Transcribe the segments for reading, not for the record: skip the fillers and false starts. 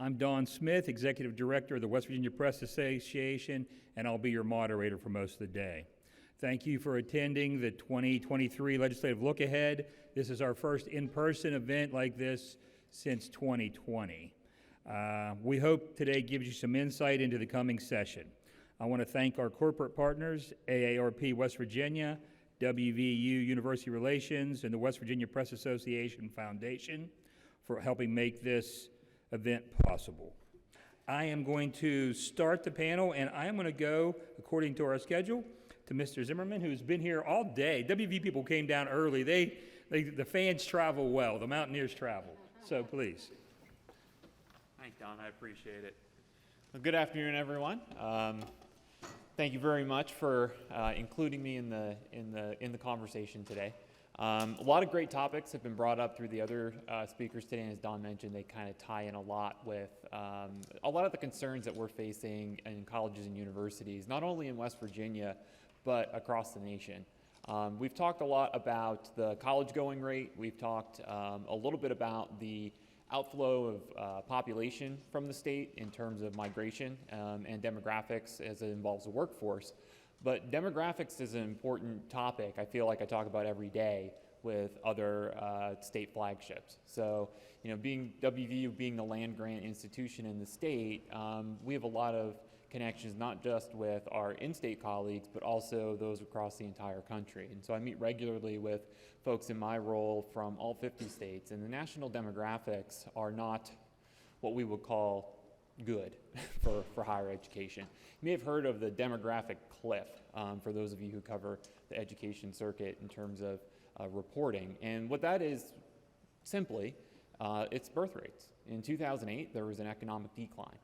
I'm Don Smith, Executive Director of the West Virginia Press Association, and I'll be your moderator for most of the day. Thank you for attending the 2023 Legislative Lookahead. This is our first in-person event like this since 2020. We hope today gives you some insight into the coming session. I want to thank our corporate partners, AARP West Virginia, WVU University Relations, and the West Virginia Press Association Foundation for helping make this event possible. I am going to start the panel, and I am going to go, according to our schedule, to Mr. Zimmerman, who's been here all day. WV people came down early. The fans travel well. The Mountaineers travel. So please. Thanks, Don. I appreciate it. Well, good afternoon, everyone. Thank you very much for including me in the conversation today. A lot of great topics have been brought up through the other speakers today, and as Don mentioned, they kind of tie in a lot with a lot of the concerns that we're facing in colleges and universities, not only in West Virginia, but across the nation. We've talked a lot about the college going rate. We've talked a little bit about the outflow of population from the state in terms of migration and demographics as it involves the workforce. But demographics is an important topic I feel like I talk about every day with other state flagships. So, being WVU being the land grant institution in the state, we have a lot of connections not just with our in-state colleagues, but also those across the entire country. And so I meet regularly with folks in my role from all 50 states, and the national demographics are not what we would call good for higher education. You may have heard of the demographic cliff for those of you who cover the education circuit in terms of reporting. And what that is simply, it's birth rates. In 2008, there was an economic decline.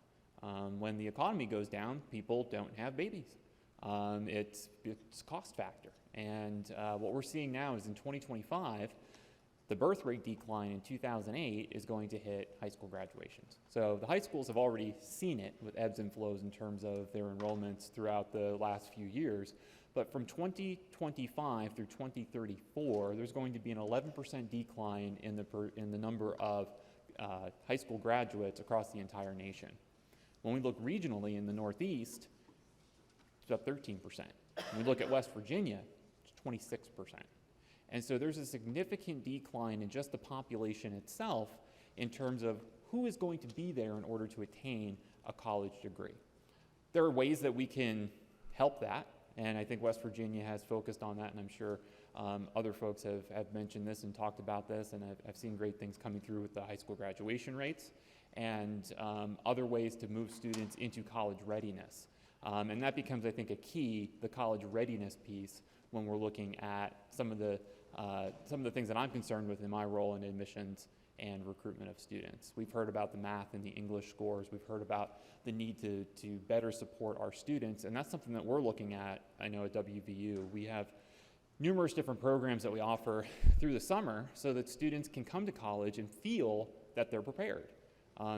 When the economy goes down, people don't have babies. It's a cost factor. And what we're seeing now is in 2025, the birth rate decline in 2008 is going to hit high school graduations. So the high schools have already seen it with ebbs and flows in terms of their enrollments throughout the last few years. But from 2025 through 2034, there's going to be an 11% decline in the number of high school graduates across the entire nation. When we look regionally in the Northeast, it's about 13%. When we look at West Virginia, it's 26%. And so there's a significant decline in just the population itself in terms of who is going to be there in order to attain a college degree. There are ways that we can help that, and I think West Virginia has focused on that, and I'm sure other folks have mentioned this and talked about this, and I've seen great things coming through with the high school graduation rates and other ways to move students into college readiness. And that becomes, I think, a key, the college readiness piece, when we're looking at some of the things that I'm concerned with in my role in admissions and recruitment of students. We've heard about the math and the English scores. We've heard about the need to better support our students, and that's something that we're looking at, I know, at WVU. We have numerous different programs that we offer through the summer so that students can come to college and feel that they're prepared.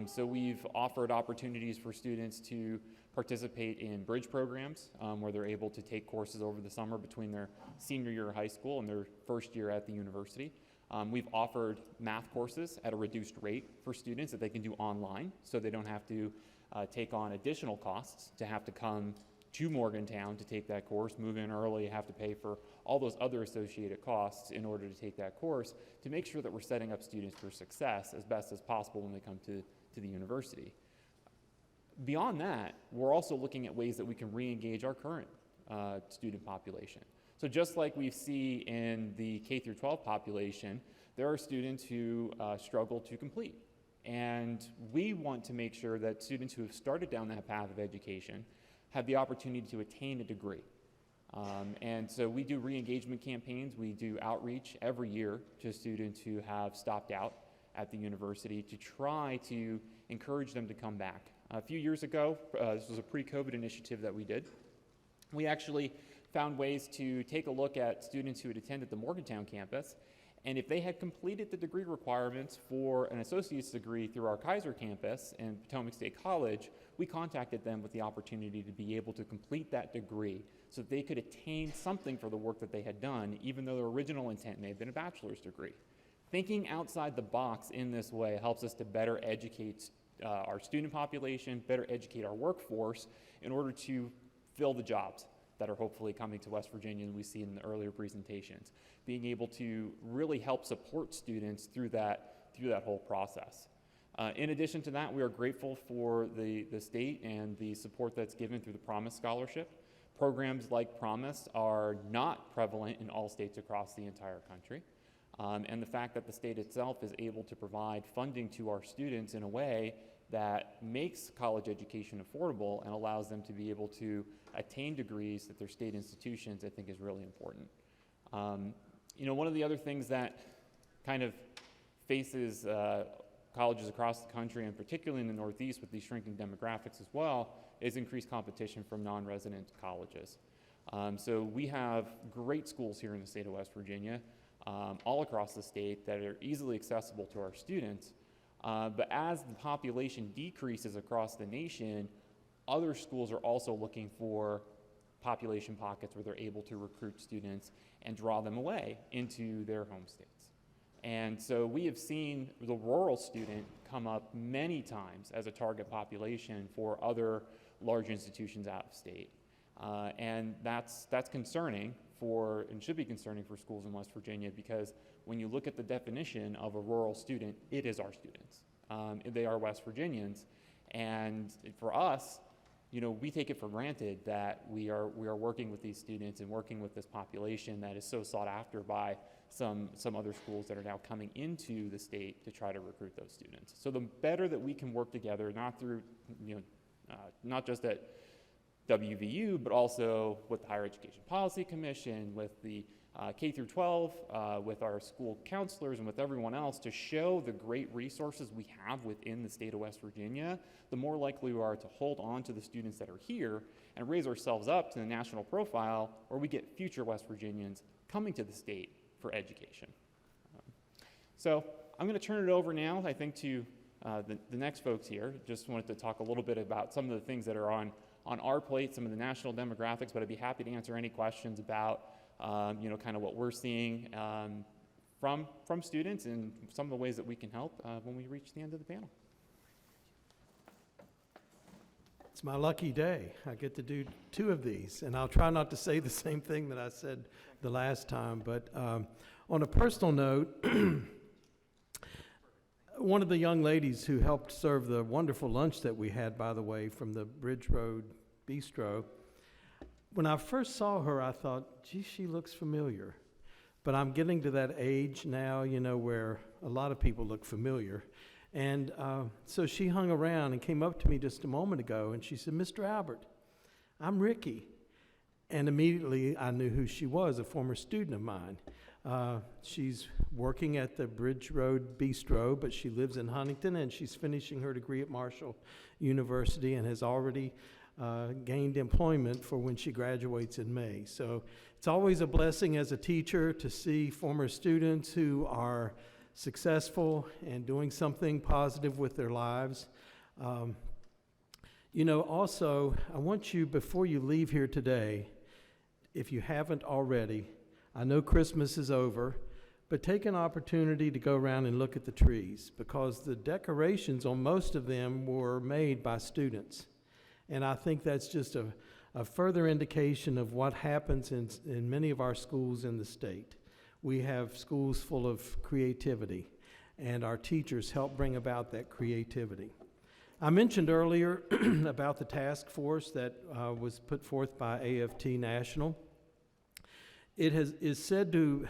So we've offered opportunities for students to participate in bridge programs where they're able to take courses over the summer between their senior year of high school and their first year at the university. We've offered math courses at a reduced rate for students that they can do online, so they don't have to take on additional costs to have to come to Morgantown to take that course, move in early, have to pay for all those other associated costs in order to take that course, to make sure that we're setting up students for success as best as possible when they come to the university. Beyond that, we're also looking at ways that we can re-engage our current student population. So just like we see in the K through 12 population, there are students who struggle to complete. And we want to make sure that students who have started down that path of education have the opportunity to attain a degree. And so we do re-engagement campaigns. We do outreach every year to students who have stopped out at the university to try to encourage them to come back. A few years ago, this was a pre-COVID initiative that we did. We actually found ways to take a look at students who had attended the Morgantown campus, and if they had completed the degree requirements for an associate's degree through our Kaiser campus and Potomac State College, we contacted them with the opportunity to be able to complete that degree so that they could attain something for the work that they had done, even though their original intent may have been a bachelor's degree. Thinking outside the box in this way helps us to better educate our student population, better educate our workforce in order to fill the jobs that are hopefully coming to West Virginia, and we see in the earlier presentations. Being able to really help support students through that whole process. In addition to that, we are grateful for the state and the support that's given through the Promise Scholarship. Programs like Promise are not prevalent in all states across the entire country. And the fact that the state itself is able to provide funding to our students in a way that makes college education affordable and allows them to be able to attain degrees at their state institutions, I think is really important. You know, one of the other things that kind of faces colleges across the country, and particularly in the Northeast with these shrinking demographics as well, is increased competition from non-resident colleges. So we have great schools here in the state of West Virginia, all across the state that are easily accessible to our students. But as the population decreases across the nation, other schools are also looking for population pockets where they're able to recruit students and draw them away into their home states. And so we have seen the rural student come up many times as a target population for other large institutions out of state. And that's concerning for, and should be concerning for schools in West Virginia, because when you look at the definition of a rural student, it is our students. They are West Virginians. And for us, you know, we take it for granted that we are working with these students and working with this population that is so sought after by some other schools that are now coming into the state to try to recruit those students. So the better that we can work together, not through, you know, not just at WVU, but also with the Higher Education Policy Commission, with the K through 12, with our school counselors and with everyone else, to show the great resources we have within the state of West Virginia, the more likely we are to hold on to the students that are here and raise ourselves up to the national profile where we get future West Virginians coming to the state for education. So I'm going to turn it over now, I think, to the next folks here. Just wanted to talk a little bit about some of the things that are on our plate, some of the national demographics, but I'd be happy to answer any questions about you know, kind of what we're seeing from students and some of the ways that we can help when we reach the end of the panel. It's my lucky day. I get to do 2 of these, and I'll try not to say the same thing that I said the last time, but on a personal note, one of the young ladies who helped serve the wonderful lunch that we had, by the way, from the Bridge Road Bistro, when I first saw her, I thought, gee, she looks familiar. But I'm getting to that age now, you know, where a lot of people look familiar. And so she hung around and came up to me just a moment ago, and she said, Mr. Albert, I'm Ricky. And immediately I knew who she was, a former student of mine. She's working at the Bridge Road Bistro, but she lives in Huntington, and she's finishing her degree at Marshall University and has already gained employment for when she graduates in May. So it's always a blessing as a teacher to see former students who are successful and doing something positive with their lives. You know, also, I want you, before you leave here today, if you haven't already, I know Christmas is over, but take an opportunity to go around and look at the trees, because the decorations on most of them were made by students. And I think that's just a further indication of what happens in many of our schools in the state. We have schools full of creativity, and our teachers help bring about that creativity. I mentioned earlier about the task force that was put forth by AFT National. It is said to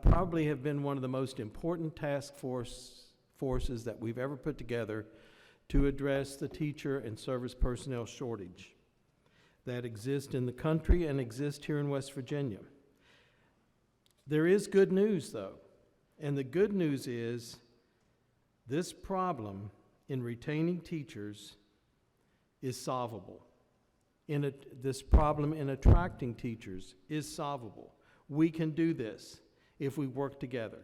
probably have been one of the most important task forces that we've ever put together to address the teacher and service personnel shortage that exists in the country and exists here in West Virginia. There is good news, though, and the good news is this problem in retaining teachers is solvable. This problem in attracting teachers is solvable. We can do this if we work together.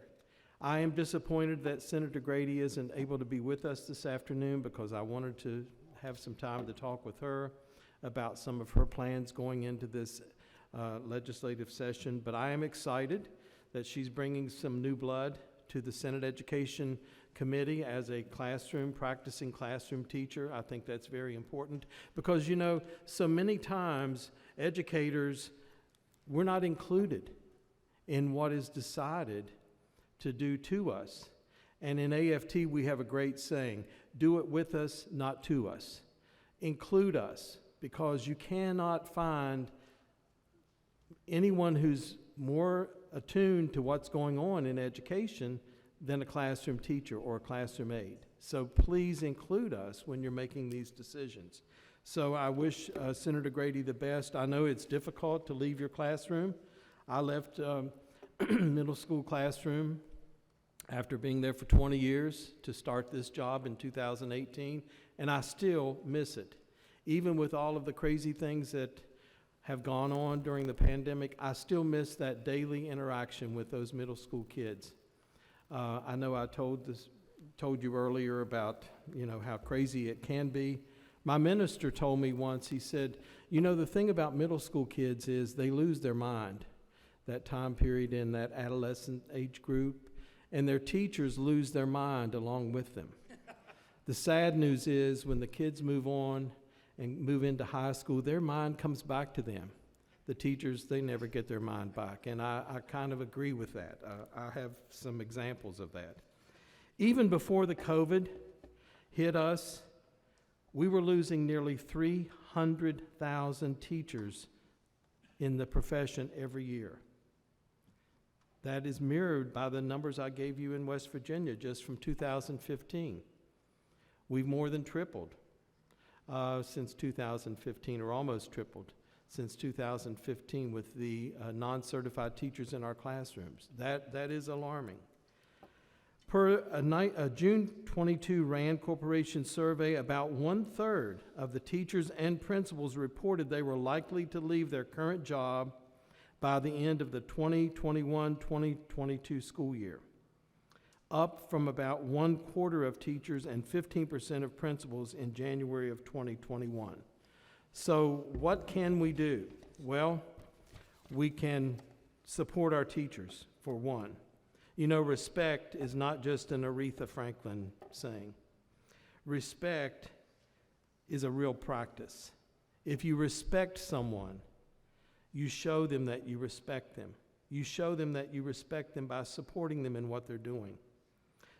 I am disappointed that Senator Grady isn't able to be with us this afternoon, because I wanted to have some time to talk with her about some of her plans going into this legislative session. But I am excited that she's bringing some new blood to the Senate Education Committee as a practicing classroom teacher. I think that's very important because, you know, so many times educators, we're not included in what is decided to do to us. And in AFT, we have a great saying, do it with us, not to us. Include us, because you cannot find anyone who's more attuned to what's going on in education than a classroom teacher or a classroom aide. So please include us when you're making these decisions. So I wish Senator Grady the best. I know it's difficult to leave your classroom. I left middle school classroom after being there for 20 years to start this job in 2018, and I still miss it. Even with all of the crazy things that have gone on during the pandemic, I still miss that daily interaction with those middle school kids. I know I told you earlier about, you know, how crazy it can be. My minister told me once, he said, you know, the thing about middle school kids is they lose their mind, that time period in that adolescent age group, and their teachers lose their mind along with them. The sad news is when the kids move on and move into high school, their mind comes back to them. The teachers, they never get their mind back, and I kind of agree with that. I have some examples of that. Even before the COVID hit us, we were losing nearly 300,000 teachers in the profession every year. That is mirrored by the numbers I gave you in West Virginia just from 2015. We've more than tripled since 2015, or almost tripled since 2015 with the non-certified teachers in our classrooms. That is alarming. Per a June 22 RAND Corporation survey, about 1/3 of the teachers and principals reported they were likely to leave their current job by the end of the 2021-2022 school year, up from about 1/4 of teachers and 15% of principals in January of 2021. So what can we do? Well, we can support our teachers, for one. You know, respect is not just an Aretha Franklin saying. Respect is a real practice. If you respect someone, you show them that you respect them. You show them that you respect them by supporting them in what they're doing.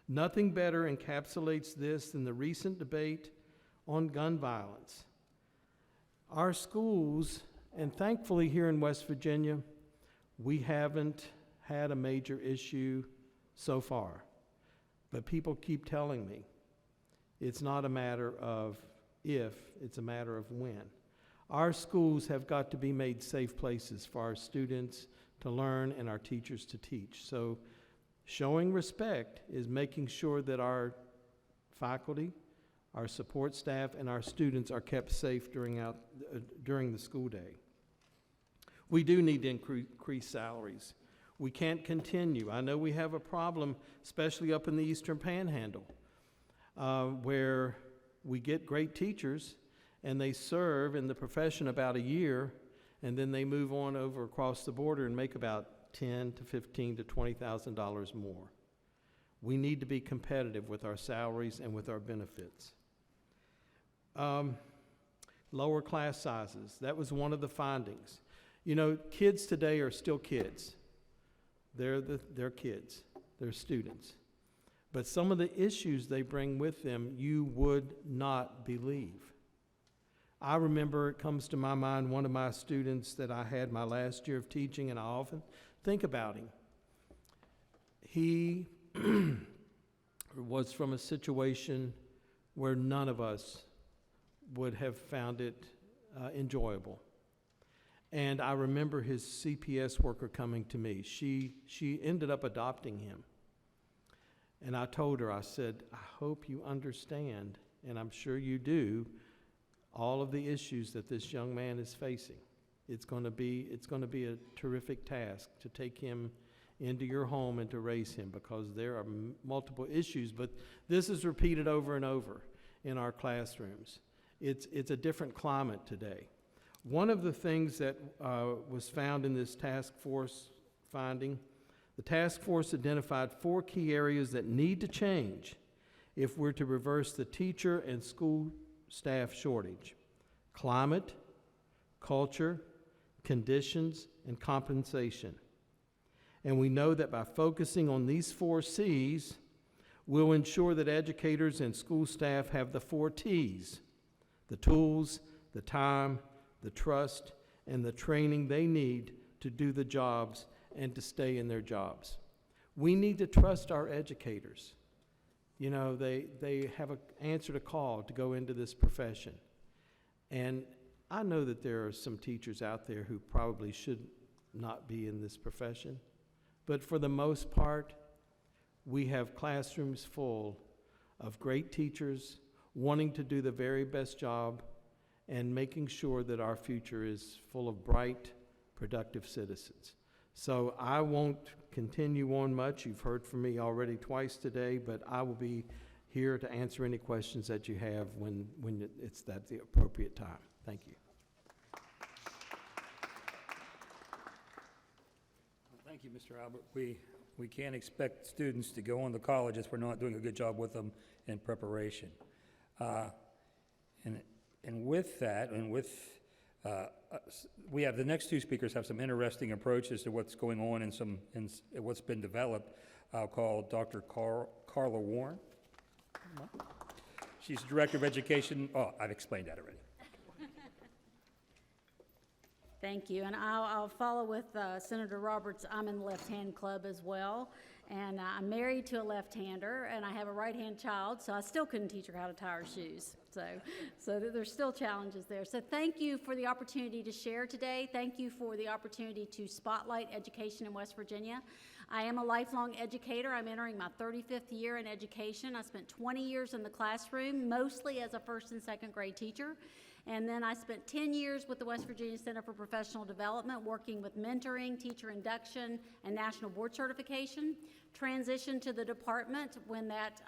Nothing better encapsulates this than the recent debate on gun violence. Our schools, and thankfully here in West Virginia, we haven't had a major issue so far. But people keep telling me it's not a matter of if, it's a matter of when. Our schools have got to be made safe places for our students to learn and our teachers to teach. So showing respect is making sure that our faculty, our support staff, and our students are kept safe during the school day. We do need to increase salaries. We can't continue. I know we have a problem, especially up in the Eastern Panhandle, where we get great teachers and they serve in the profession about a year, and then they move on over across the border and make about $10,000 to $15,000 to $20,000 more. We need to be competitive with our salaries and with our benefits. Lower class sizes. That was one of the findings. You know, kids today are still kids. They're kids. They're students. But some of the issues they bring with them, you would not believe. I remember, it comes to my mind, one of my students that I had my last year of teaching, and I often think about him. He was from a situation where none of us would have found it enjoyable. And I remember his CPS worker coming to me. She ended up adopting him. And I told her, I said, I hope you understand, and I'm sure you do, all of the issues that this young man is facing. It's going to be a terrific task to take him into your home and to raise him, because there are multiple issues, but this is repeated over and over in our classrooms. It's a different climate today. One of the things that was found in this task force finding, The task force identified 4 key areas that need to change if we're to reverse the teacher and school staff shortage: climate, culture, conditions, and compensation. And we know that by focusing on these 4 C's, we'll ensure that educators and school staff have the 4 T's: the tools, the time, the trust, and the training they need to do the jobs and to stay in their jobs. We need to trust our educators. You know, they have answered a call to go into this profession. And I know that there are some teachers out there who probably should not be in this profession, but for the most part, we have classrooms full of great teachers wanting to do the very best job and making sure that our future is full of bright, productive citizens. So I won't continue on much. You've heard from me already twice today, but I will be here to answer any questions that you have when it's the appropriate time. Thank you. Thank you, Mr. Albert. We can't expect students to go on to college if we're not doing a good job with them in preparation. And with that, we have the next 2 speakers have some interesting approaches to what's going on in what's been developed. I'll call Dr. Carla Warren. She's Director of Education. Oh, I've explained that already. Thank you, and I'll follow with Senator Roberts. I'm in the left-hand club as well, and I'm married to a left-hander, and I have a right-hand child, so I still couldn't teach her how to tie her shoes. So there's still challenges there. So thank you for the opportunity to share today. Thank you for the opportunity to spotlight education in West Virginia. I am a lifelong educator. I'm entering my 35th year in education. I spent 20 years in the classroom, mostly as a 1st and 2nd grade teacher. And then I spent 10 years with the West Virginia Center for Professional Development, working with mentoring, teacher induction, and national board certification. Transitioned to the department when that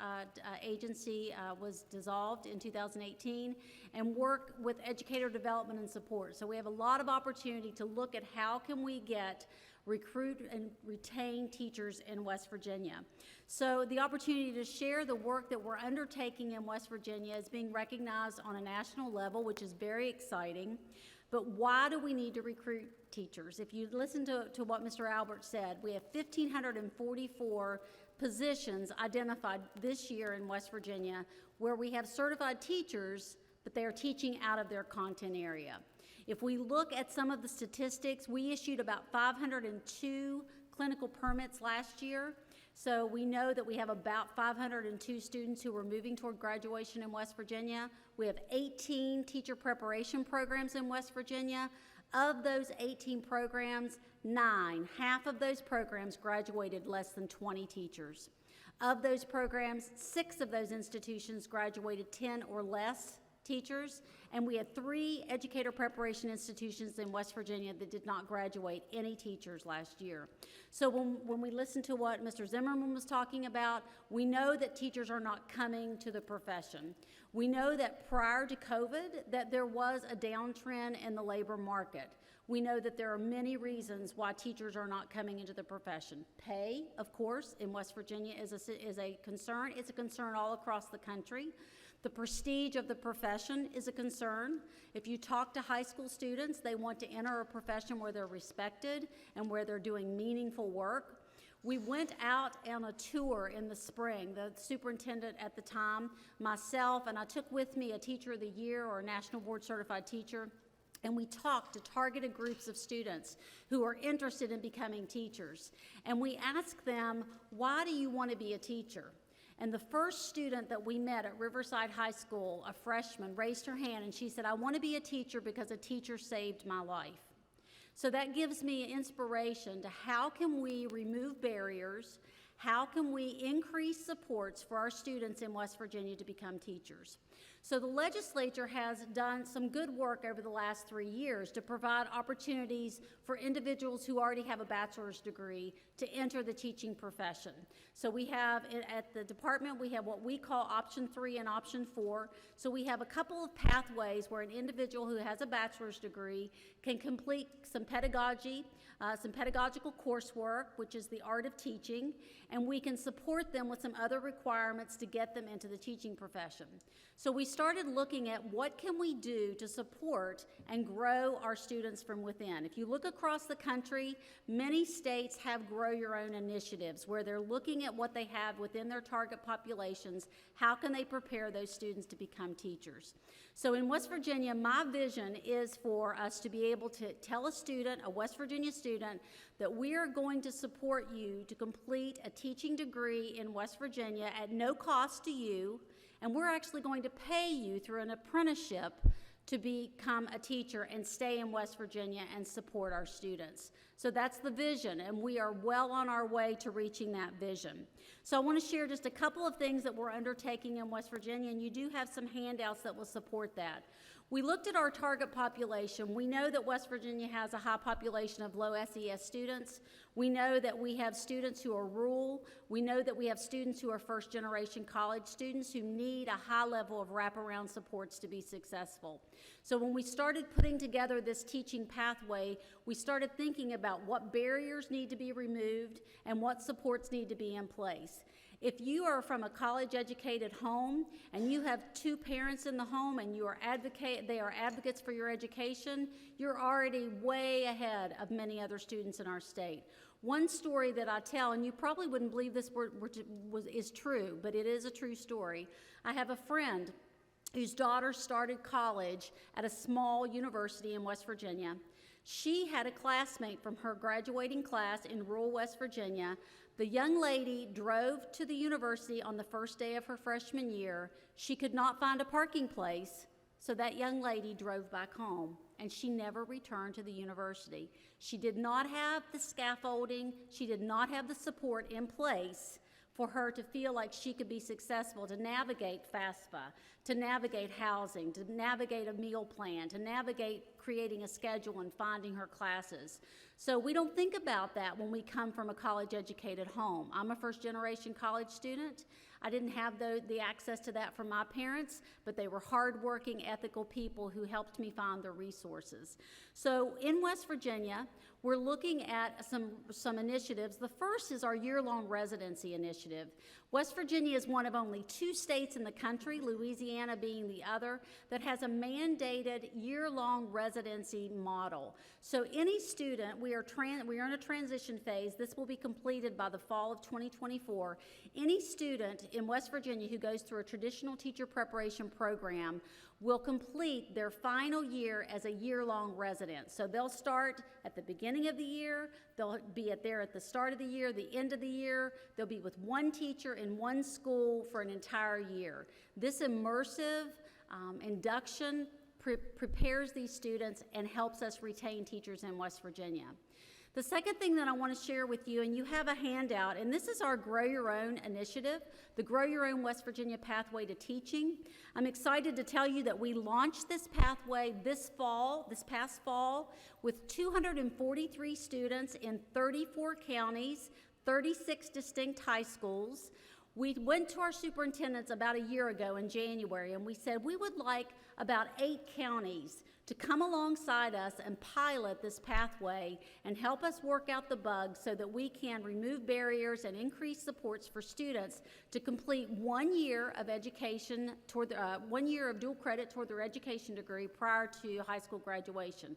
agency was dissolved in 2018, and work with educator development and support. So we have a lot of opportunity to look at how can we recruit and retain teachers in West Virginia. So the opportunity to share the work that we're undertaking in West Virginia is being recognized on a national level, which is very exciting. But why do we need to recruit teachers? If you listen to what Mr. Albert said, we have 1,544 positions identified this year in West Virginia where we have certified teachers, but they are teaching out of their content area. If we look at some of the statistics, we issued about 502 clinical permits last year. So we know that we have about 502 students who are moving toward graduation in West Virginia. We have 18 teacher preparation programs in West Virginia. Of those 18 programs, 9, half of those programs graduated less than 20 teachers. Of those programs, 6 of those institutions graduated 10 or less teachers, and we had 3 educator preparation institutions in West Virginia that did not graduate any teachers last year. So when we listen to what Mr. Zimmerman was talking about, we know that teachers are not coming to the profession. We know that prior to COVID that there was a downtrend in the labor market. We know that there are many reasons why teachers are not coming into the profession. Pay, of course, in West Virginia is a concern. It's a concern all across the country. The prestige of the profession is a concern. If you talk to high school students, they want to enter a profession where they're respected and where they're doing meaningful work. We went out on a tour in the spring, the superintendent at the time, myself, and I took with me a Teacher of the Year or a National Board Certified teacher, and we talked to targeted groups of students who are interested in becoming teachers. And we asked them, why do you want to be a teacher? And the first student that we met at Riverside High School, a freshman, raised her hand and she said, I want to be a teacher because a teacher saved my life. So that gives me inspiration to how can we remove barriers, how can we increase supports for our students in West Virginia to become teachers. So the legislature has done some good work over the last 3 years to provide opportunities for individuals who already have a bachelor's degree to enter the teaching profession. So we have, at the department, we have what we call option 3 and option 4. So we have a couple of pathways where an individual who has a bachelor's degree can complete some pedagogy, some pedagogical coursework, which is the art of teaching, and we can support them with some other requirements to get them into the teaching profession. So we started looking at what can we do to support and grow our students from within. If you look across the country, many states have grow your own initiatives where they're looking at what they have within their target populations. How can they prepare those students to become teachers? So in West Virginia, my vision is for us to be able to tell a student, a West Virginia student, that we are going to support you to complete a teaching degree in West Virginia at no cost to you, and we're actually going to pay you through an apprenticeship to become a teacher and stay in West Virginia and support our students. So that's the vision, and we are well on our way to reaching that vision. So I want to share just a couple of things that we're undertaking in West Virginia, and you do have some handouts that will support that. We looked at our target population. We know that West Virginia has a high population of low SES students. We know that we have students who are rural. We know that we have students who are first-generation college students who need a high level of wraparound supports to be successful. So when we started putting together this teaching pathway, we started thinking about what barriers need to be removed and what supports need to be in place. If you are from a college-educated home and you have 2 parents in the home and they are advocates for your education, you're already way ahead of many other students in our state. One story that I tell, and you probably wouldn't believe this is true, but it is a true story. I have a friend whose daughter started college at a small university in West Virginia. She had a classmate from her graduating class in rural West Virginia. The young lady drove to the university on the first day of her freshman year. She could not find a parking place, so that young lady drove back home, and she never returned to the university. She did not have the scaffolding, she did not have the support in place for her to feel like she could be successful, to navigate FAFSA, to navigate housing, to navigate a meal plan, to navigate creating a schedule and finding her classes. So we don't think about that when we come from a college-educated home. I'm a first-generation college student. I didn't have the access to that from my parents, but they were hardworking, ethical people who helped me find the resources. So in West Virginia, we're looking at some initiatives. The first is our year-long residency initiative. West Virginia is one of only 2 states in the country, Louisiana being the other, that has a mandated year-long residency model. So any student, we are in a transition phase. This will be completed by the fall of 2024. Any student in West Virginia who goes through a traditional teacher preparation program will complete their final year as a year-long resident. So they'll start at the beginning of the year, they'll be there at the start of the year, the end of the year, they'll be with one teacher in one school for an entire year. This immersive induction prepares these students and helps us retain teachers in West Virginia. The second thing that I want to share with you, and you have a handout, and this is our Grow Your Own initiative, the Grow Your Own West Virginia Pathway to Teaching. I'm excited to tell you that we launched this pathway this past fall, with 243 students in 34 counties, 36 distinct high schools. We went to our superintendents about a year ago in January, and we said we would like about 8 counties to come alongside us and pilot this pathway and help us work out the bugs so that we can remove barriers and increase supports for students to complete 1 year of education toward 1 year of dual credit toward their education degree prior to high school graduation.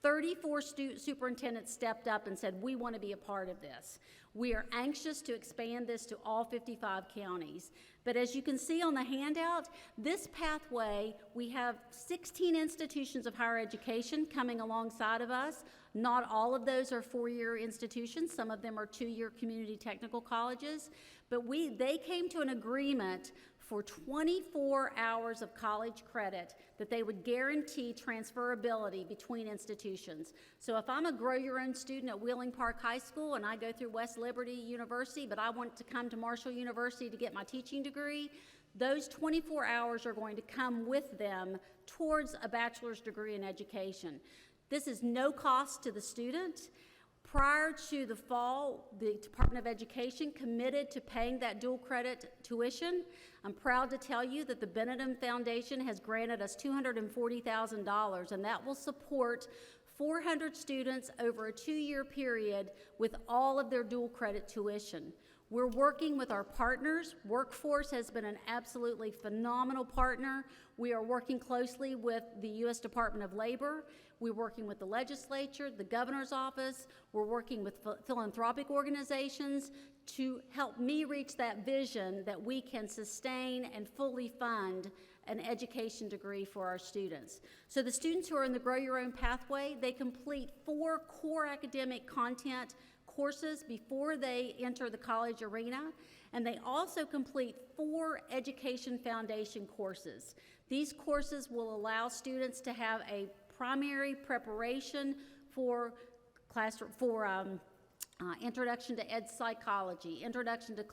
34 superintendents stepped up and said, we want to be a part of this. We are anxious to expand this to all 55 counties. But as you can see on the handout, this pathway, we have 16 institutions of higher education coming alongside of us. Not all of those are 4-year institutions. Some of them are 2-year community technical colleges. But they came to an agreement for 24 hours of college credit that they would guarantee transferability between institutions. So if I'm a Grow Your Own student at Wheeling Park High School and I go through West Liberty University, but I want to come to Marshall University to get my teaching degree, Those 24 hours are going to come with them towards a bachelor's degree in education. This is no cost to the student. Prior to the fall, the Department of Education committed to paying that dual credit tuition. I'm proud to tell you that the Benetton Foundation has granted us $240,000, and that will support 400 students over a 2-year period with all of their dual credit tuition. We're working with our partners. Workforce has been an absolutely phenomenal partner. We are working closely with the U.S. Department of Labor. We're working with the legislature, the governor's office. We're working with philanthropic organizations to help me reach that vision that we can sustain and fully fund an education degree for our students. So the students who are in the Grow Your Own pathway, they complete 4 core academic content courses before they enter the college arena, and they also complete 4 education foundation courses. These courses will allow students to have a primary preparation for introduction to ed psychology, introduction to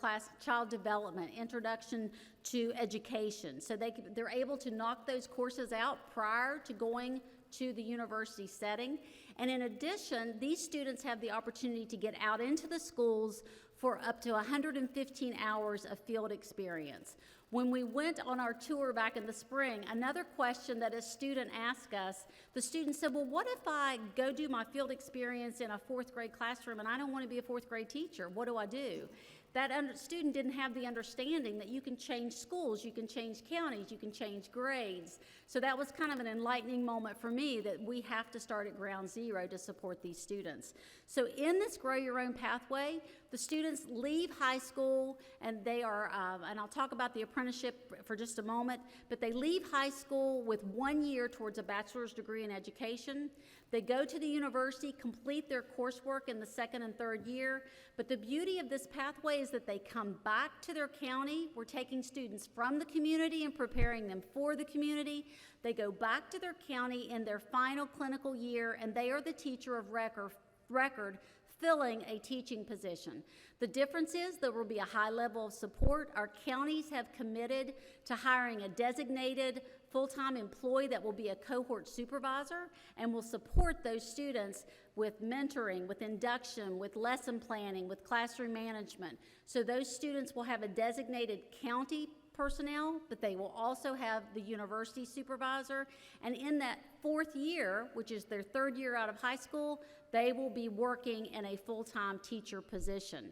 child development, introduction to education. So they're able to knock those courses out prior to going to the university setting. And in addition, these students have the opportunity to get out into the schools for up to 115 hours of field experience. When we went on our tour back in the spring, another question that a student asked us, the student said, well, what if I go do my field experience in a 4th grade classroom and I don't want to be a 4th grade teacher? What do I do? That student didn't have the understanding that you can change schools, you can change counties, you can change grades. So that was kind of an enlightening moment for me that we have to start at ground zero to support these students. So in this Grow Your Own pathway, the students leave high school and they are, and I'll talk about the apprenticeship for just a moment, but they leave high school with 1 year towards a bachelor's degree in education. They go to the university, complete their coursework in the 2nd and 3rd year, but the beauty of this pathway is that they come back to their county. We're taking students from the community and preparing them for the community. They go back to their county in their final clinical year, and they are the teacher of record filling a teaching position. The difference is there will be a high level of support. Our counties have committed to hiring a designated full-time employee that will be a cohort supervisor and will support those students with mentoring, with induction, with lesson planning, with classroom management. So those students will have a designated county personnel, but they will also have the university supervisor. And in that 4th year, which is their 3rd year out of high school, they will be working in a full-time teacher position.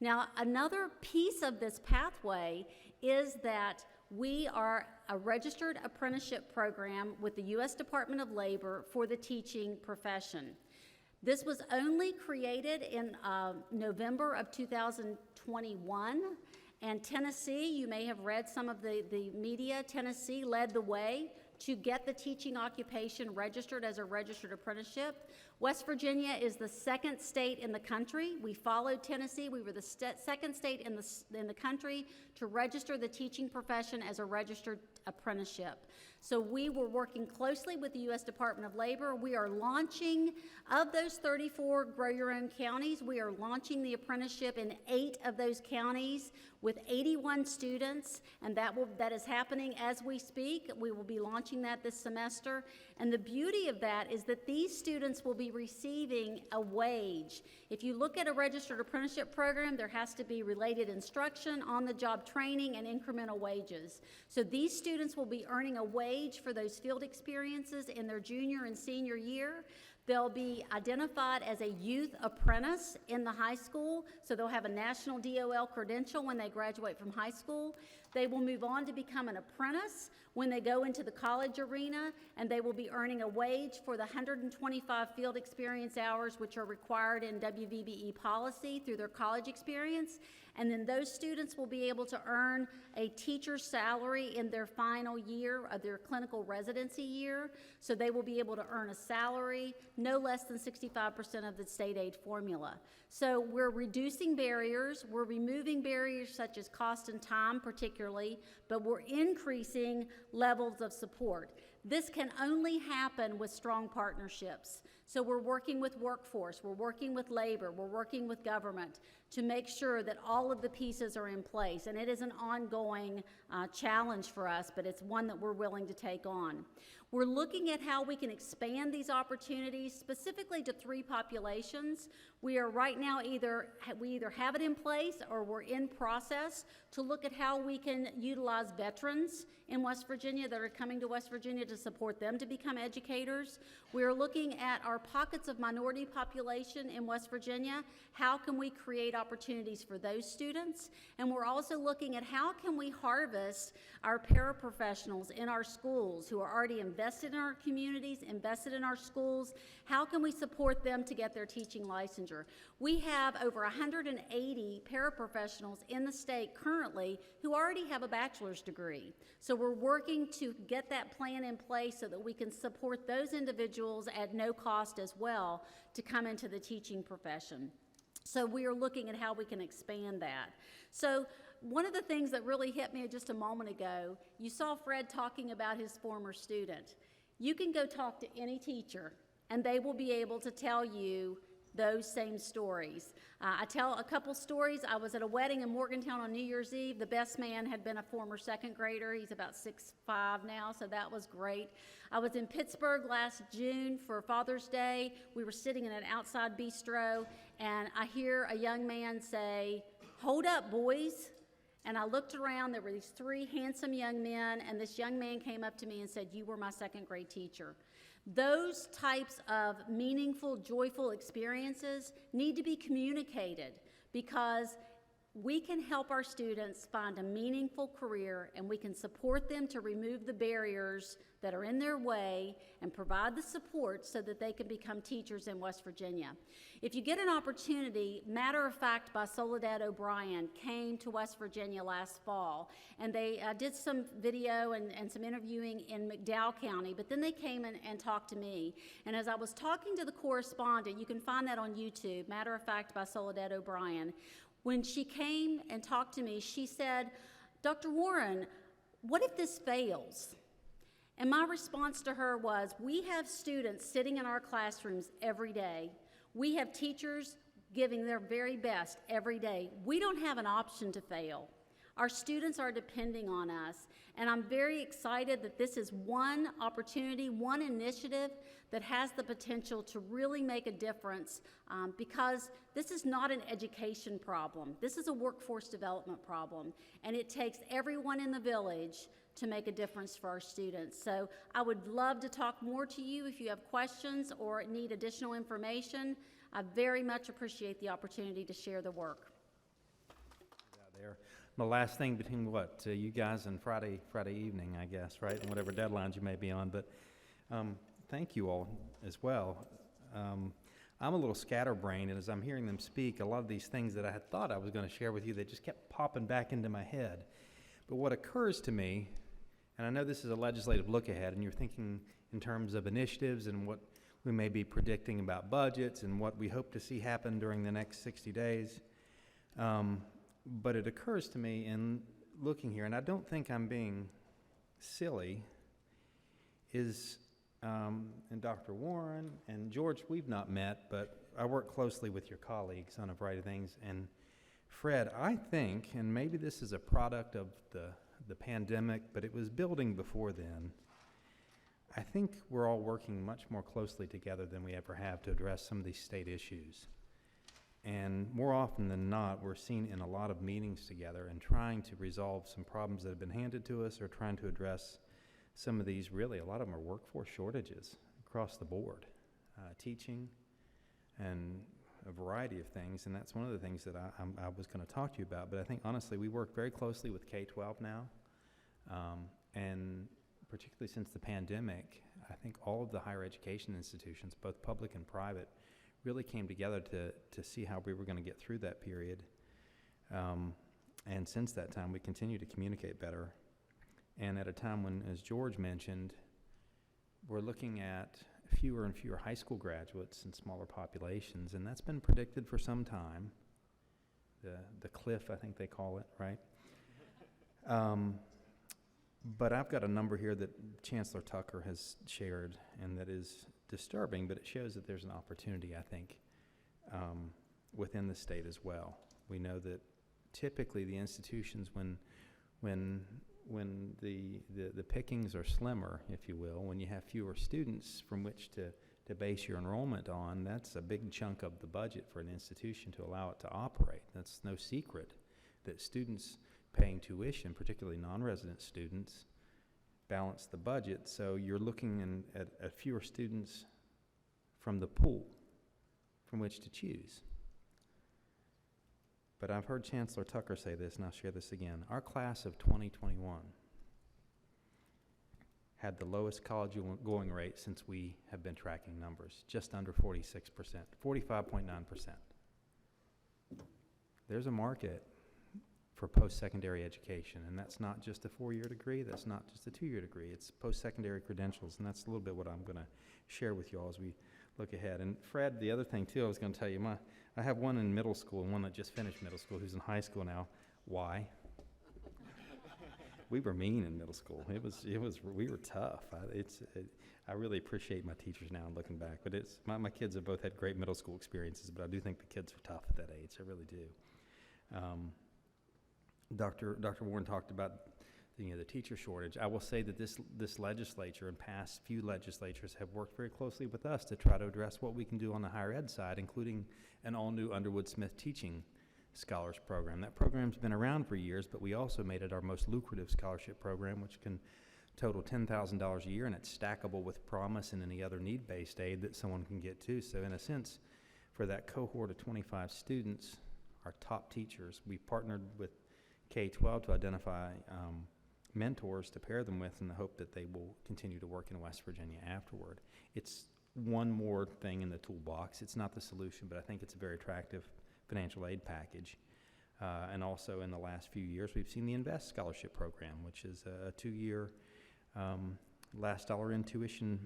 Now, another piece of this pathway is that we are a registered apprenticeship program with the U.S. Department of Labor for the teaching profession. This was only created in November of 2021, and Tennessee, you may have read some of the media, Tennessee led the way to get the teaching occupation registered as a registered apprenticeship. West Virginia is the 2nd state in the country. We followed Tennessee. We were the 2nd state in the country to register the teaching profession as a registered apprenticeship. So we were working closely with the U.S. Department of Labor. We are launching, of those 34 Grow Your Own counties, we are launching the apprenticeship in 8 of those counties with 81 students, and that is happening as we speak. We will be launching that this semester. And the beauty of that is that these students will be receiving a wage. If you look at a registered apprenticeship program, there has to be related instruction, on-the-job training, and incremental wages. So these students will be earning a wage for those field experiences in their junior and senior year. They'll be identified as a youth apprentice in the high school, so they'll have a national DOL credential when they graduate from high school. They will move on to become an apprentice when they go into the college arena, and they will be earning a wage for the 125 field experience hours which are required in WVBE policy through their college experience. And then those students will be able to earn a teacher's salary in their final year of their clinical residency year. So they will be able to earn a salary no less than 65% of the state aid formula. So we're reducing barriers, we're removing barriers such as cost and time particularly, but we're increasing levels of support. This can only happen with strong partnerships. So we're working with workforce, we're working with labor, we're working with government to make sure that all of the pieces are in place. And it is an ongoing challenge for us, but it's one that we're willing to take on. We're looking at how we can expand these opportunities specifically to 3 populations. We are right now we either have it in place or we're in process to look at how we can utilize veterans in West Virginia that are coming to West Virginia to support them to become educators. We're looking at our pockets of minority population in West Virginia. How can we create opportunities for those students? And we're also looking at how can we harvest our paraprofessionals in our schools who are already invested in our communities, invested in our schools. How can we support them to get their teaching licensure? We have over 180 paraprofessionals in the state currently who already have a bachelor's degree. So we're working to get that plan in place so that we can support those individuals at no cost as well to come into the teaching profession. So we are looking at how we can expand that. So one of the things that really hit me just a moment ago, you saw Fred talking about his former student. You can go talk to any teacher and they will be able to tell you those same stories. I tell a couple stories. I was at a wedding in Morgantown on New Year's Eve. The best man had been a former 2nd grader. He's about 6'5" now, so that was great. I was in Pittsburgh last June for Father's Day. We were sitting in an outside bistro, and I hear a young man say, "Hold up, boys." And I looked around, there were these 3 handsome young men, and this young man came up to me and said, "You were my 2nd grade teacher." Those types of meaningful, joyful experiences need to be communicated because we can help our students find a meaningful career and we can support them to remove the barriers that are in their way and provide the support so that they can become teachers in West Virginia. If you get an opportunity, Matter of Fact by Soledad O'Brien came to West Virginia last fall, and they did some video and some interviewing in McDowell County, but then they came and talked to me. And as I was talking to the correspondent, you can find that on YouTube, Matter of Fact by Soledad O'Brien. When she came and talked to me, she said, "Dr. Warren, what if this fails?" And my response to her was, we have students sitting in our classrooms every day. We have teachers giving their very best every day. We don't have an option to fail. Our students are depending on us, and I'm very excited that this is one opportunity, one initiative that has the potential to really make a difference because this is not an education problem. This is a workforce development problem, and it takes everyone in the village to make a difference for our students. So I would love to talk more to you if you have questions or need additional information. I very much appreciate the opportunity to share the work. There. The last thing between what, you guys and Friday evening, I guess, right? And whatever deadlines you may be on, but thank you all as well. I'm a little scatterbrained, and as I'm hearing them speak, a lot of these things that I had thought I was going to share with you, they just kept popping back into my head. But what occurs to me, and I know this is a legislative look ahead, and you're thinking in terms of initiatives and what we may be predicting about budgets and what we hope to see happen during the next 60 days. But it occurs to me in looking here, and I don't think I'm being silly, is, and Dr. Warren and George, we've not met, but I work closely with your colleagues on a variety of things. And Fred, I think, and maybe this is a product of the pandemic, but it was building before then, I think we're all working much more closely together than we ever have to address some of these state issues. And more often than not, we're seen in a lot of meetings together and trying to resolve some problems that have been handed to us or trying to address some of these, really, a lot of them are workforce shortages across the board, teaching and a variety of things. And that's one of the things that I was going to talk to you about. But I think, honestly, we work very closely with K-12 now. And particularly since the pandemic, I think all of the higher education institutions, both public and private, really came together to see how we were going to get through that period. And since that time, we continue to communicate better. And at a time when, as George mentioned, we're looking at fewer and fewer high school graduates and smaller populations, and that's been predicted for some time. The cliff, I think they call it, right? But I've got a number here that Chancellor Tucker has shared, and that is disturbing, but it shows that there's an opportunity, I think, within the state as well. We know that typically the institutions, when the pickings are slimmer, if you will, when you have fewer students from which to base your enrollment on, that's a big chunk of the budget for an institution to allow it to operate. That's no secret that students paying tuition, particularly non-resident students, balance the budget. So you're looking at fewer students from the pool from which to choose. But I've heard Chancellor Tucker say this, and I'll share this again. Our class of 2021 had the lowest college going rate since we have been tracking numbers, just under 46%, 45.9%. There's a market for post-secondary education, and that's not just a 4-year degree, that's not just a 2-year degree, it's post-secondary credentials, and that's a little bit what I'm going to share with you all as we look ahead. And Fred, the other thing too, I was going to tell you, I have one in middle school and one that just finished middle school who's in high school now. Why? We were mean in middle school. We were tough. I really appreciate my teachers now looking back, but my kids have both had great middle school experiences, but I do think the kids are tough at that age. I really do. Dr. Warren talked about the teacher shortage. I will say that this legislature and past few legislatures have worked very closely with us to try to address what we can do on the higher ed side, including an all-new Underwood Smith teaching scholars program. That program's been around for years, but we also made it our most lucrative scholarship program, which can total $10,000 a year, and it's stackable with Promise and any other need-based aid that someone can get to. So in a sense, for that cohort of 25 students, our top teachers, we partnered with K-12 to identify mentors to pair them with in the hope that they will continue to work in West Virginia afterward. It's one more thing in the toolbox. It's not the solution, but I think it's a very attractive financial aid package. And also in the last few years, we've seen the INVEST Scholarship Program, which is a 2-year last dollar in tuition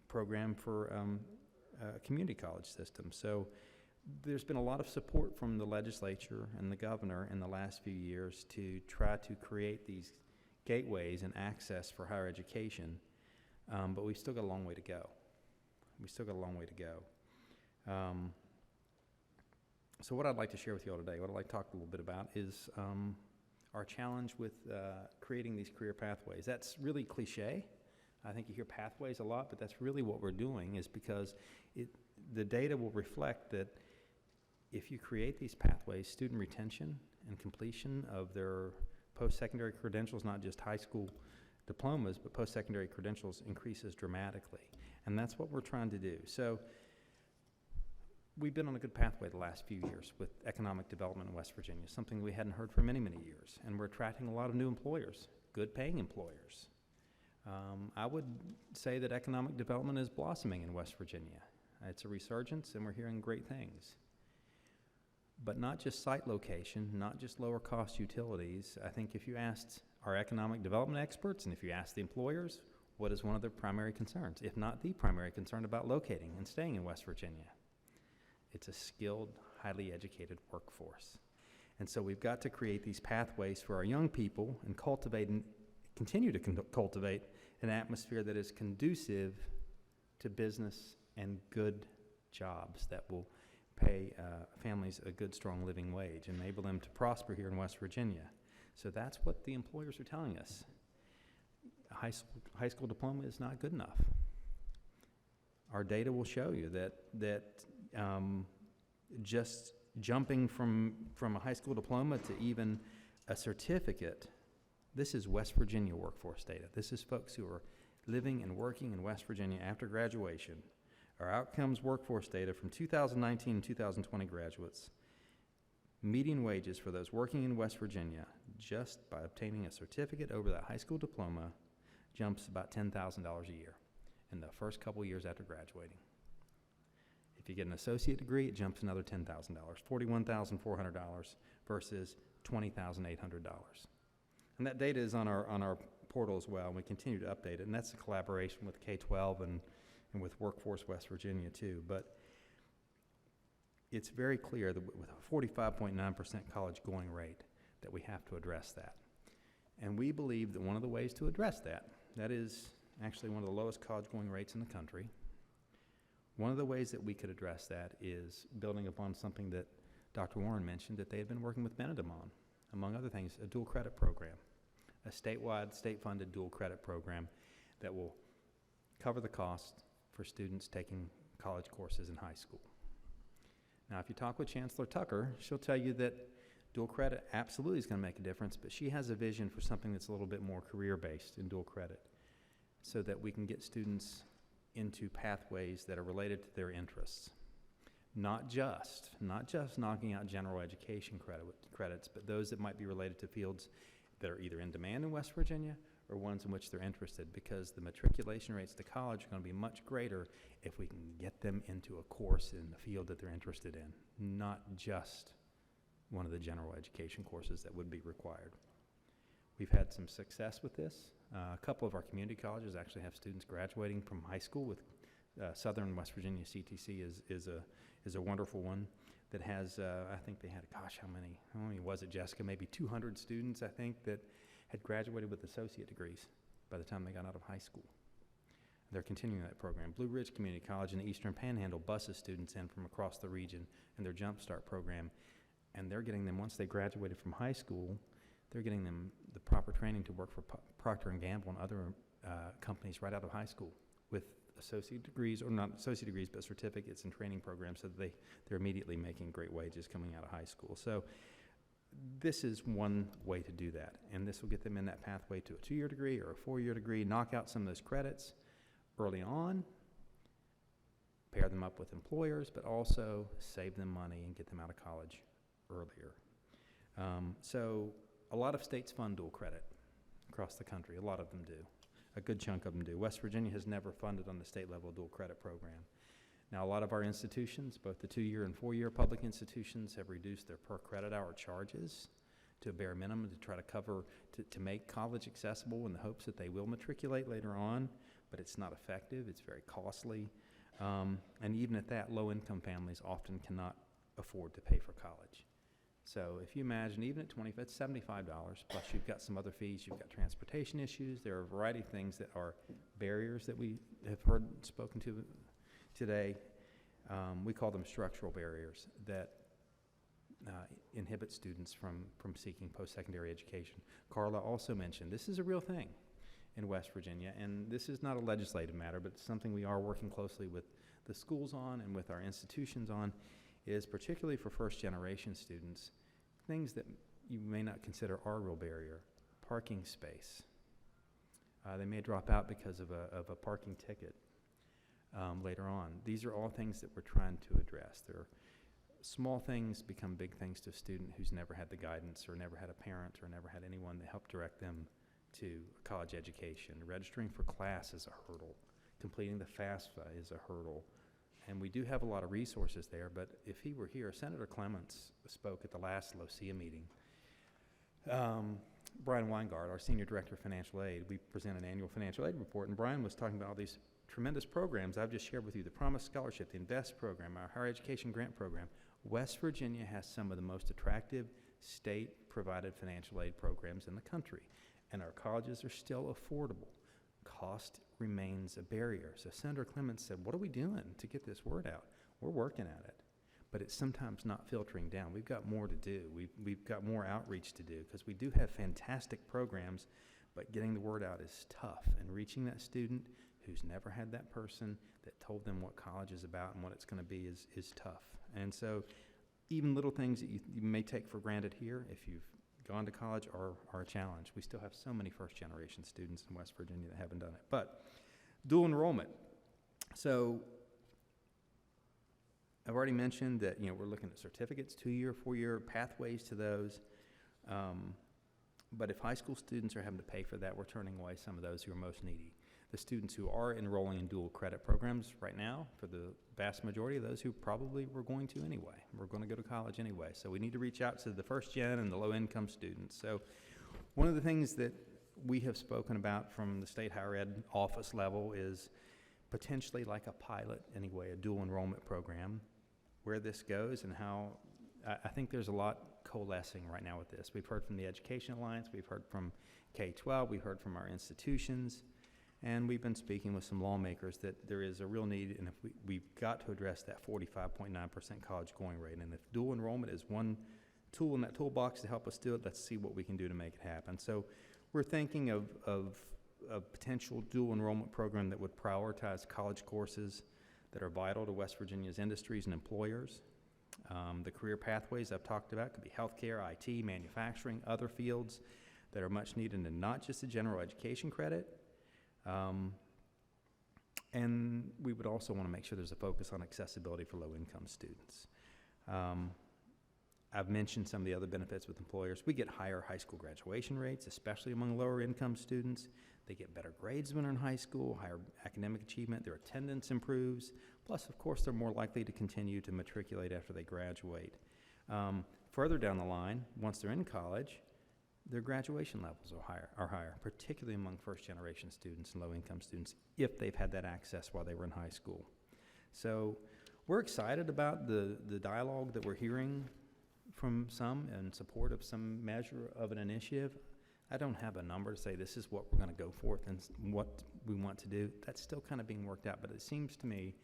program for a community college system. So there's been a lot of support from the legislature and the governor in the last few years to try to create these gateways and access for higher education, but we've still got a long way to go. So what I'd like to share with you all today, what I'd like to talk a little bit about is our challenge with creating these career pathways. That's really cliche. I think you hear pathways a lot, but that's really what we're doing, is because the data will reflect that if you create these pathways, student retention and completion of their post-secondary credentials, not just high school diplomas, but post-secondary credentials, increases dramatically. And that's what we're trying to do. So we've been on a good pathway the last few years with economic development in West Virginia, something we hadn't heard for many, many years. And we're attracting a lot of new employers, good paying employers. I would say that economic development is blossoming in West Virginia. It's a resurgence, and we're hearing great things. But not just site location, not just lower cost utilities. I think if you asked our economic development experts, and if you asked the employers, what is one of their primary concerns, if not the primary concern about locating and staying in West Virginia? It's a skilled, highly educated workforce. And so we've got to create these pathways for our young people and cultivate and continue to cultivate an atmosphere that is conducive to business and good jobs that will pay families a good, strong living wage, enable them to prosper here in West Virginia. So that's what the employers are telling us. A high school diploma is not good enough. Our data will show you that just jumping from a high school diploma to even a certificate, this is West Virginia workforce data. This is folks who are living and working in West Virginia after graduation. Our outcomes workforce data from 2019 and 2020 graduates, median wages for those working in West Virginia just by obtaining a certificate over that high school diploma jumps about $10,000 a year in the first couple years after graduating. If you get an associate degree, it jumps another $10,000, $41,400 versus $20,800. And that data is on our portal as well, and we continue to update it, and that's a collaboration with K-12 and with Workforce West Virginia too. But it's very clear that with a 45.9% college going rate that we have to address that. And we believe that one of the ways to address that is actually one of the lowest college going rates in the country, One of the ways that we could address that is building upon something that Dr. Warren mentioned that they had been working with Benedum on, among other things, a dual credit program, a statewide, state-funded dual credit program that will cover the cost for students taking college courses in high school. Now, if you talk with Chancellor Tucker, she'll tell you that dual credit absolutely is going to make a difference, but she has a vision for something that's a little bit more career-based in dual credit so that we can get students into pathways that are related to their interests. Not just knocking out general education credits, but those that might be related to fields that are either in demand in West Virginia or ones in which they're interested, because the matriculation rates to college are going to be much greater if we can get them into a course in the field that they're interested in, not just one of the general education courses that would be required. We've had some success with this. A couple of our community colleges actually have students graduating from high school with Southern West Virginia CTC is a wonderful one that has, I think they had, gosh, how many was it, Jessica? Maybe 200 students, I think, that had graduated with associate degrees by the time they got out of high school. They're continuing that program. Blue Ridge Community College in the Eastern Panhandle buses students in from across the region in their Jump Start program, and they're getting them, once they graduated from high school, they're getting them the proper training to work for Procter & Gamble and other companies right out of high school with associate degrees, or not associate degrees, but certificates and training programs, so that they're immediately making great wages coming out of high school. So this is one way to do that, and this will get them in that pathway to a 2-year degree or a 4-year degree, knock out some of those credits early on, pair them up with employers, but also save them money and get them out of college earlier. So a lot of states fund dual credit across the country. A lot of them do. A good chunk of them do. West Virginia has never funded on the state level a dual credit program. Now, a lot of our institutions, both the 2-year and 4-year public institutions, have reduced their per credit hour charges to a bare minimum to try to cover, to make college accessible in the hopes that they will matriculate later on, but it's not effective. It's very costly. And even at that, low-income families often cannot afford to pay for college. So if you imagine, even at $25, it's $75, plus you've got some other fees, you've got transportation issues, there are a variety of things that are barriers that we have heard spoken to today. We call them structural barriers that inhibit students from seeking post-secondary education. Carla also mentioned this is a real thing in West Virginia, and this is not a legislative matter, but it's something we are working closely with the schools on and with our institutions on, is particularly for first-generation students, things that you may not consider are a real barrier. Parking space. They may drop out because of a parking ticket later on. These are all things that we're trying to address. There are small things become big things to a student who's never had the guidance or never had a parent or never had anyone to help direct them to a college education. Registering for class is a hurdle. Completing the FAFSA is a hurdle. And we do have a lot of resources there, but if he were here, Senator Clements spoke at the last LOCIA meeting. Brian Weingart, our Senior Director of Financial Aid, we present an annual financial aid report, and Brian was talking about all these tremendous programs I've just shared with you, the Promise Scholarship, the INVEST program, our Higher Education Grant Program. West Virginia has some of the most attractive state-provided financial aid programs in the country, and our colleges are still affordable. Cost remains a barrier. So Senator Clements said, what are we doing to get this word out? We're working at it, but it's sometimes not filtering down. We've got more to do. We've got more outreach to do because we do have fantastic programs, but getting the word out is tough, and reaching that student who's never had that person that told them what college is about and what it's going to be is tough. And so even little things that you may take for granted here, if you've gone to college, are a challenge. We still have so many first-generation students in West Virginia that haven't done it. But dual enrollment. So I've already mentioned that we're looking at certificates, 2-year, 4-year pathways to those. But if high school students are having to pay for that, we're turning away some of those who are most needy. The students who are enrolling in dual credit programs right now, for the vast majority of those who probably were going to anyway. We're going to go to college anyway. So we need to reach out to the first gen and the low-income students. So one of the things that we have spoken about from the state higher ed office level is potentially like a pilot anyway, a dual enrollment program, where this goes and how. I think there's a lot coalescing right now with this. We've heard from the Education Alliance, we've heard from K-12, we've heard from our institutions. And we've been speaking with some lawmakers that there is a real need, and if we've got to address that 45.9% college going rate. And if dual enrollment is one tool in that toolbox to help us do it, let's see what we can do to make it happen. So we're thinking of a potential dual enrollment program that would prioritize college courses that are vital to West Virginia's industries and employers. The career pathways I've talked about could be healthcare, IT, manufacturing, other fields that are much needed, and not just a general education credit. And we would also want to make sure there's a focus on accessibility for low-income students. I've mentioned some of the other benefits with employers. We get higher high school graduation rates, especially among lower-income students. They get better grades when they're in high school, higher academic achievement, their attendance improves. Plus, of course, they're more likely to continue to matriculate after they graduate. Further down the line, once they're in college, their graduation levels are higher, particularly among first-generation students and low-income students, if they've had that access while they were in high school. So we're excited about the dialogue that we're hearing from some in support of some measure of an initiative. I don't have a number to say this is what we're going to go forth and what we want to do. That's still kind of being worked out, but it seems to me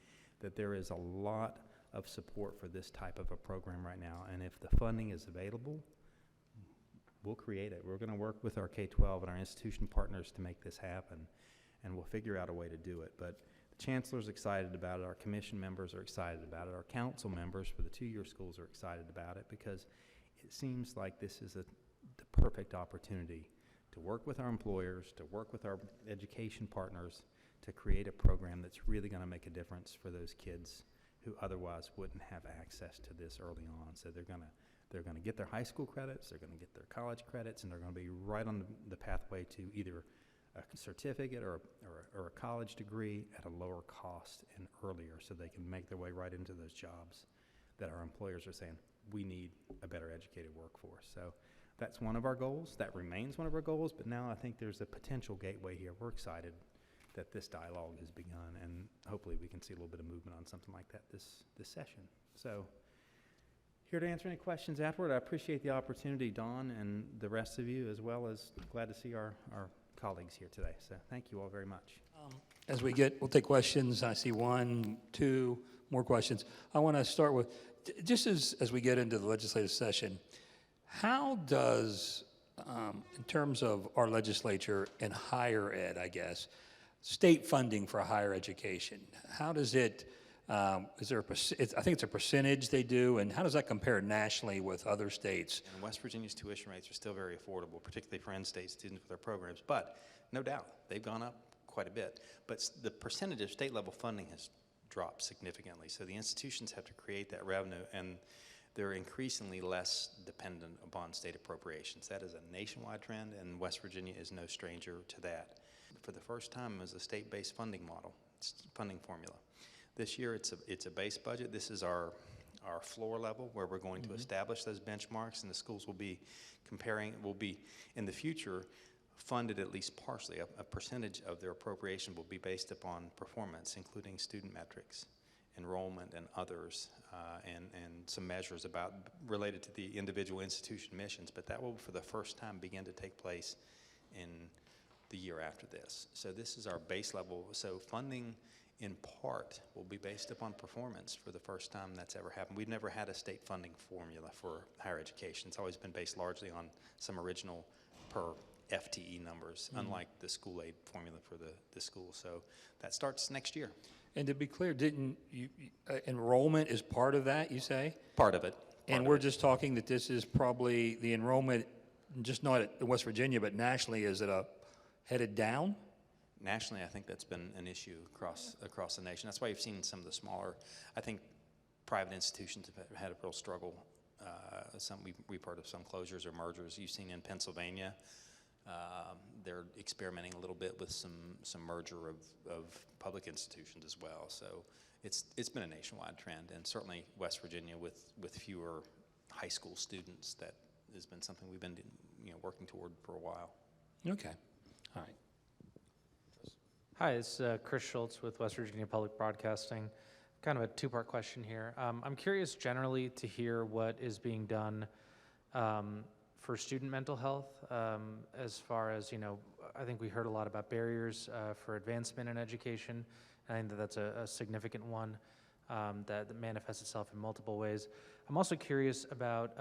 that there is a lot of support for this type of a program right now, and if the funding is available, we'll create it. We're going to work with our K-12 and our institution partners to make this happen, and we'll figure out a way to do it. But the Chancellor's excited about it, our commission members are excited about it, our council members for the two-year schools are excited about it, because it seems like this is the perfect opportunity to work with our employers, to work with our education partners, to create a program that's really going to make a difference for those kids who otherwise wouldn't have access to this early on. So they're going to get their high school credits, they're going to get their college credits, and they're going to be right on the pathway to either a certificate or a college degree at a lower cost and earlier, so they can make their way right into those jobs that our employers are saying, we need a better educated workforce. So that's one of our goals. That remains one of our goals, but now I think there's a potential gateway here. We're excited that this dialogue has begun, and hopefully we can see a little bit of movement on something like that this session. So here to answer any questions afterward. I appreciate the opportunity, Dawn, and the rest of you, as well as glad to see our colleagues here today. So thank you all very much. We'll take questions. I see 1, 2 more questions. I want to start with, just as we get into the legislative session, how does, in terms of our legislature and higher ed, I guess, state funding for higher education, how does it, is there I think it's a percentage they do, and how does that compare nationally with other states? And West Virginia's tuition rates are still very affordable, particularly for in-state students with their programs, but no doubt, they've gone up quite a bit. But the percentage of state-level funding has dropped significantly, so the institutions have to create that revenue, and they're increasingly less dependent upon state appropriations. That is a nationwide trend, and West Virginia is no stranger to that. For the first time, it was a state-based funding model, funding formula. This year, it's a base budget. This is our floor level where we're going to establish those benchmarks, and the schools will be in the future funded at least partially. A percentage of their appropriation will be based upon performance, including student metrics, enrollment, and others, and some measures related to the individual institution missions. But that will, for the first time, begin to take place in the year after this. So this is our base level. So funding, in part, will be based upon performance for the first time that's ever happened. We've never had a state funding formula for higher education. It's always been based largely on some original per FTE numbers, unlike the school aid formula for the school. So that starts next year. And to be clear, didn't enrollment is part of that, you say? Part of it. And we're just talking that this is probably the enrollment, just not in West Virginia, but nationally, is it headed down? Nationally, I think that's been an issue across the nation. That's why you've seen some of the smaller, I think, private institutions have had a real struggle. We've heard of some closures or mergers. You've seen in Pennsylvania, they're experimenting a little bit with some merger of public institutions as well. So it's been a nationwide trend, and certainly West Virginia with fewer high school students, that has been something we've been working toward for a while. Okay, all right. Hi, it's Chris Schultz with West Virginia Public Broadcasting. Kind of a two-part question here. I'm curious generally to hear what is being done for student mental health, as far as, I think we heard a lot about barriers for advancement in education. I think that that's a significant one that manifests itself in multiple ways. I'm also curious about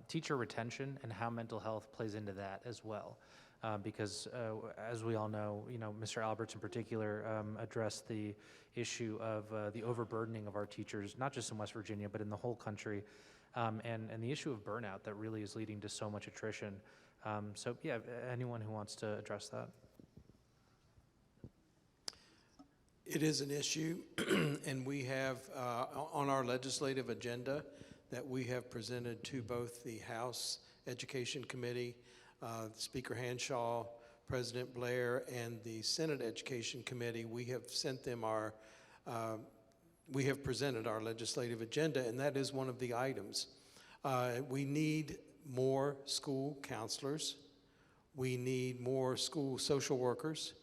teacher retention and how mental health plays into that as well. Because as we all know, Mr. Alberts in particular addressed the issue of the overburdening of our teachers, not just in West Virginia, but in the whole country, and the issue of burnout that really is leading to so much attrition. So yeah, anyone who wants to address that. It is an issue, and we have on our legislative agenda that we have presented to both the House Education Committee, Speaker Hanshaw, President Blair, and the Senate Education Committee. We have sent them we have presented our legislative agenda, and that is one of the items. We need more school counselors. We need more school social workers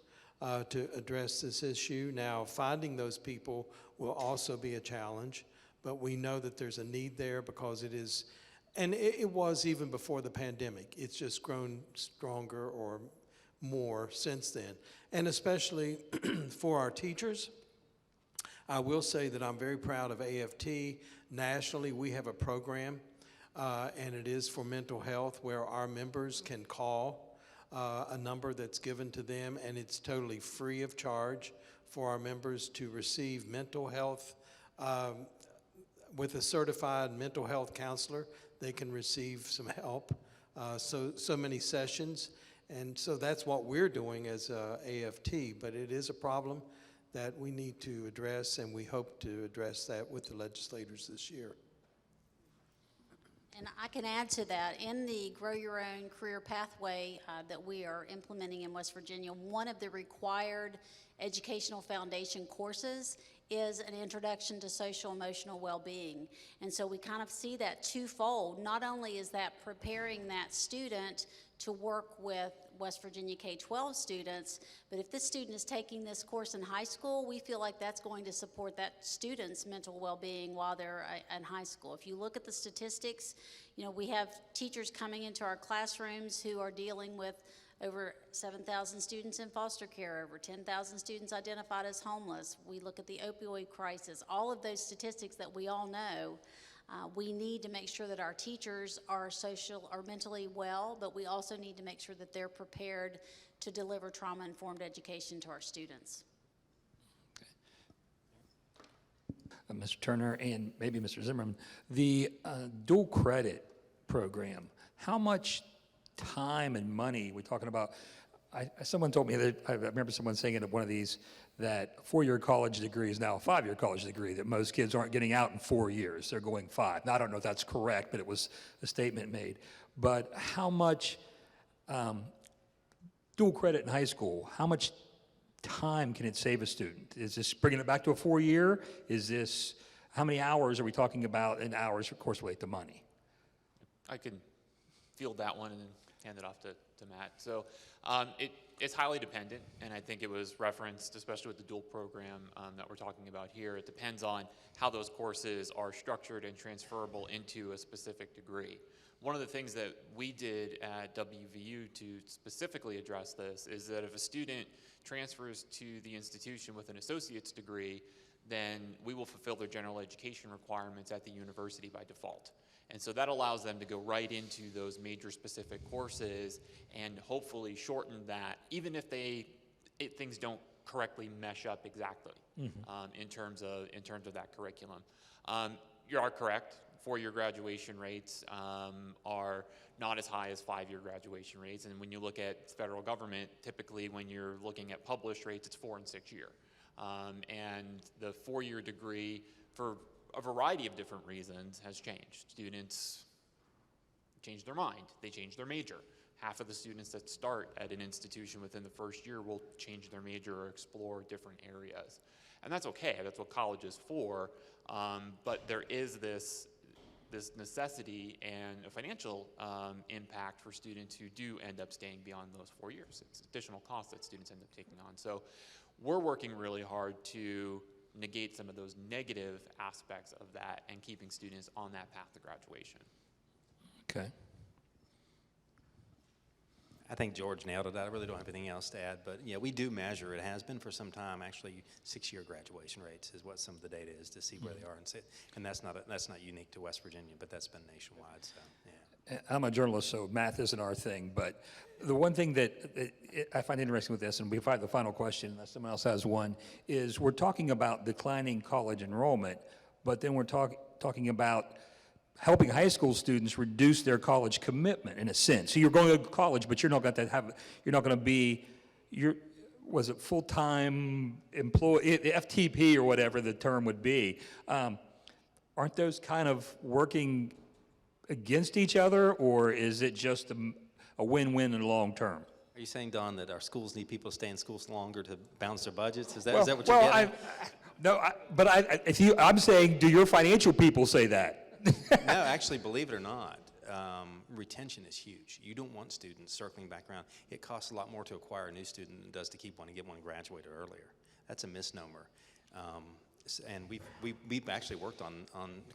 to address this issue. Now, finding those people will also be a challenge, but we know that there's a need there because it is, and it was even before the pandemic. It's just grown stronger or more since then. And especially for our teachers, I will say that I'm very proud of AFT. Nationally, we have a program, and it is for mental health, where our members can call a number that's given to them, and it's totally free of charge for our members to receive mental health. With a certified mental health counselor, they can receive some help, so many sessions. And so that's what we're doing as AFT, but it is a problem that we need to address, and we hope to address that with the legislators this year. And I can add to that, in the Grow Your Own Career Pathway that we are implementing in West Virginia, one of the required educational foundation courses is an introduction to social emotional well-being. And so we kind of see that twofold. Not only is that preparing that student to work with West Virginia K-12 students, but if this student is taking this course in high school, we feel like that's going to support that student's mental well-being while they're in high school. If you look at the statistics, we have teachers coming into our classrooms who are dealing with over 7,000 students in foster care, over 10,000 students identified as homeless. We look at the opioid crisis, all of those statistics that we all know. We need to make sure that our teachers are mentally well, but we also need to make sure that they're prepared to deliver trauma-informed education to our students. Mr. Turner and maybe Mr. Zimmerman, the dual credit program, how much time and money we're talking about? Someone told me that, I remember someone saying at one of these, that a 4-year college degree is now a 5-year college degree, that most kids aren't getting out in 4 years, they're going 5. Now, I don't know if that's correct, but it was a statement made. But how much dual credit in high school, how much time can it save a student? Is this bringing it back to a 4-year? Is this, how many hours are we talking about? And hours, of course, relate to money. I can field that one and then hand it off to Matt. So it's highly dependent, and I think it was referenced, especially with the dual program that we're talking about here. It depends on how those courses are structured and transferable into a specific degree. One of the things that we did at WVU to specifically address this is that if a student transfers to the institution with an associate's degree, then we will fulfill their general education requirements at the university by default. And so that allows them to go right into those major specific courses and hopefully shorten that, even if things don't correctly mesh up exactly in terms of that curriculum. You are correct. 4-year graduation rates are not as high as 5-year graduation rates. And when you look at federal government, typically when you're looking at published rates, it's 4 and 6 year. And the 4-year degree, for a variety of different reasons, has changed. Students change their mind. They change their major. Half of the students that start at an institution within the first year will change their major or explore different areas. And that's okay. That's what college is for. But there is this necessity and a financial impact for students who do end up staying beyond those 4 years. It's additional costs that students end up taking on. So we're working really hard to negate some of those negative aspects of that and keeping students on that path to graduation. Okay. I think George nailed it. I really don't have anything else to add, but yeah, we do measure. It has been for some time. Actually, 6-year graduation rates is what some of the data is to see where they are, and that's not unique to West Virginia, but that's been nationwide. So yeah. I'm a journalist, so math isn't our thing, but the one thing that I find interesting with this, and we find the final question, unless someone else has one, is we're talking about declining college enrollment, but then we're talking about helping high school students reduce their college commitment, in a sense. So you're going to college, but you're not going to be, was it full-time employee, FTP or whatever the term would be. Aren't those kind of working against each other, or is it just a win-win in the long term? Are you saying, Don, that our schools need people to stay in schools longer to balance their budgets? Is that what you're getting at? I'm saying, do your financial people say that? No, actually, believe it or not, retention is huge. You don't want students circling back around. It costs a lot more to acquire a new student than it does to keep one and get one graduated earlier. That's a misnomer. And we've actually worked on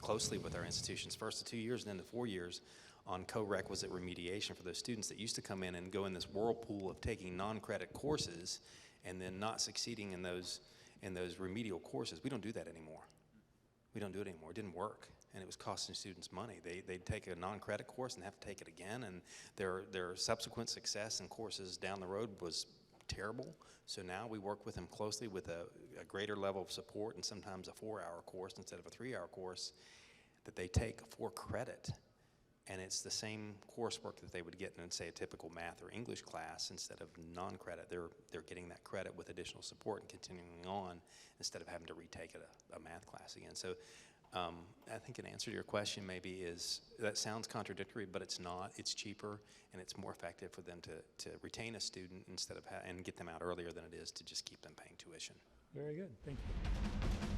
closely with our institutions, first the 2 years and then the 4 years, on co-requisite remediation for those students that used to come in and go in this whirlpool of taking non-credit courses and then not succeeding in those remedial courses. We don't do that anymore. We don't do it anymore. It didn't work, and it was costing students money. They'd take a non-credit course and have to take it again, and their subsequent success in courses down the road was terrible. So now we work with them closely with a greater level of support, and sometimes a 4-hour course instead of a 3-hour course that they take for credit. And it's the same coursework that they would get in, say, a typical math or English class. Instead of non-credit, they're getting that credit with additional support and continuing on instead of having to retake a math class again. So I think an answer to your question maybe is, that sounds contradictory, but it's not. It's cheaper and it's more effective for them to retain a student instead of and get them out earlier than it is to just keep them paying tuition. Very good. Thank you.